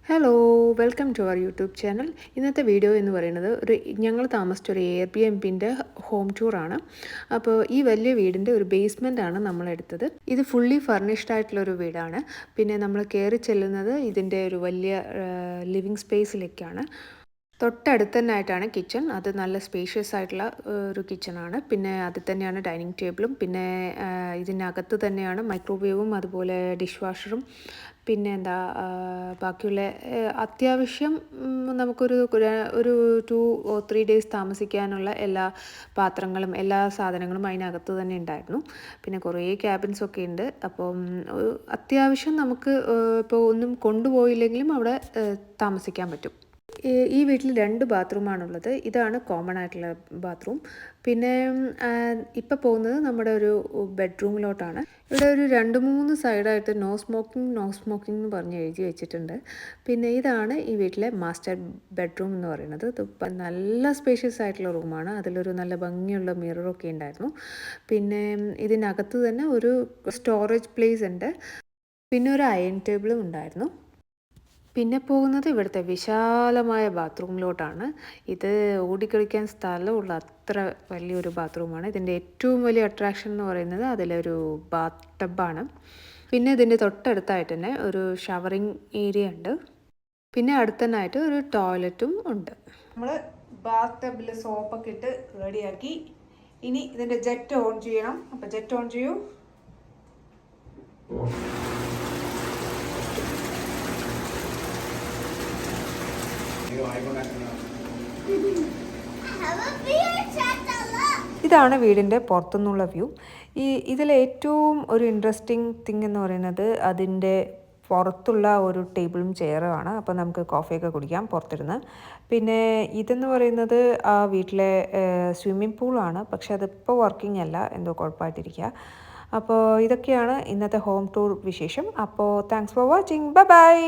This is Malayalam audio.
Hello welcome to our YouTube channel. ഇന്നത്തെ വീഡിയോ എന്ന് പറയുന്നത് ഞങ്ങൾ താമസിച്ച ഒരു എയർബിഎൻബിൻ്റെ ഹോം ടൂറാണ്. അപ്പോൾ ഈ വലിയ വീടിൻ്റെ ഒരു ബേസ്മെൻ്റാണ് നമ്മളെടുത്തത്. ഇത് ഫുള്ളി ഫർണിഷ്ഡ് ആയിട്ടുള്ളൊരു വീടാണ്. പിന്നെ നമ്മൾ കയറി ചെല്ലുന്നത് ഇതിൻ്റെ ഒരു വലിയ ലിവിങ് സ്പേസിലേക്കാണ്. തൊട്ടടുത്ത് തന്നെ ആയിട്ടാണ് കിച്ചൺ. അത് നല്ല സ്പേഷ്യസ് ആയിട്ടുള്ള ഒരു കിച്ചണാണ്. പിന്നെ അതിൽ തന്നെയാണ് ഡൈനിങ് ടേബിളും. പിന്നെ ഇതിനകത്ത് തന്നെയാണ് മൈക്രോവേവും അതുപോലെ ഡിഷ് വാഷറും. പിന്നെ ബാക്കിയുള്ള അത്യാവശ്യം നമുക്കൊരു ഒരു 2 or 3 ഡേയ്സ് താമസിക്കാനുള്ള എല്ലാ പാത്രങ്ങളും എല്ലാ സാധനങ്ങളും അതിനകത്ത് തന്നെ ഉണ്ടായിരുന്നു. പിന്നെ കുറേ ക്യാബിൻസൊക്കെ ഉണ്ട്. അപ്പം അത്യാവശ്യം നമുക്ക് ഇപ്പോൾ ഒന്നും കൊണ്ടുപോയില്ലെങ്കിലും അവിടെ താമസിക്കാൻ പറ്റും. ഈ വീട്ടിൽ 2 ബാത്റൂമാണുള്ളത്. ഇതാണ് കോമൺ ആയിട്ടുള്ള ബാത്റൂം. പിന്നെ ഇപ്പോൾ പോകുന്നത് നമ്മുടെ ഒരു ബെഡ്റൂമിലോട്ടാണ്. ഇവിടെ ഒരു 2-3 സൈഡായിട്ട് നോ സ്മോക്കിംഗ് എന്ന് പറഞ്ഞ് എഴുതി വെച്ചിട്ടുണ്ട്. പിന്നെ ഇതാണ് ഈ വീട്ടിലെ മാസ്റ്റർ ബെഡ്റൂം എന്ന് പറയുന്നത്. ഇത് നല്ല സ്പേഷ്യസ് ആയിട്ടുള്ള റൂമാണ്. അതിലൊരു നല്ല ഭംഗിയുള്ള മിററൊക്കെ ഉണ്ടായിരുന്നു. പിന്നെ ഇതിനകത്ത് തന്നെ ഒരു സ്റ്റോറേജ് പ്ലേസ് ഉണ്ട്. പിന്നെ ഒരു അയൺ ടേബിളും ഉണ്ടായിരുന്നു. പിന്നെ പോകുന്നത് ഇവിടുത്തെ വിശാലമായ ബാത്റൂമിലോട്ടാണ്. ഇത് ഓടിക്കളിക്കാൻ സ്ഥലമുള്ള അത്ര വലിയൊരു ബാത്റൂമാണ്. ഇതിൻ്റെ ഏറ്റവും വലിയ അട്രാക്ഷൻ എന്ന് പറയുന്നത് അതിലൊരു ബാത്ത് ടബാണ്. പിന്നെ ഇതിൻ്റെ തൊട്ടടുത്തായിട്ട് തന്നെ ഒരു ഷവറിങ് ഏരിയ ഉണ്ട്. പിന്നെ അടുത്തന്നായിട്ട് ഒരു ടോയ്ലറ്റും ഉണ്ട്. നമ്മൾ ബാത്ത് ടബിൽ സോപ്പൊക്കെ ഇട്ട് റെഡിയാക്കി. ഇനി ഇതിൻ്റെ ജെറ്റ് ഓൺ ചെയ്യണം. അപ്പോൾ ജെറ്റ് ഓൺ ചെയ്യൂ. ഇതാണ് വീടിൻ്റെ പുറത്തുനിന്നുള്ള വ്യൂ. ഇതിലെ ഏറ്റവും ഒരു ഇൻട്രസ്റ്റിംഗ് തിങ് എന്ന് പറയുന്നത് അതിൻ്റെ പുറത്തുള്ള ഒരു ടേബിളും ചെയറുമാണ്. അപ്പോൾ നമുക്ക് കോഫിയൊക്കെ കുടിക്കാം പുറത്തിരുന്ന്. പിന്നെ ഇതെന്ന് പറയുന്നത് ആ വീട്ടിലെ സ്വിമ്മിംഗ് പൂളാണ്. പക്ഷെ അതിപ്പോൾ വർക്കിംഗ് അല്ല, എന്തോ കുഴപ്പമായിട്ടിരിക്കുക. അപ്പോൾ ഇതൊക്കെയാണ് ഇന്നത്തെ ഹോം ടൂർ വിശേഷം. അപ്പോൾ താങ്ക്സ് ഫോർ വാച്ചിങ്. ബൈ.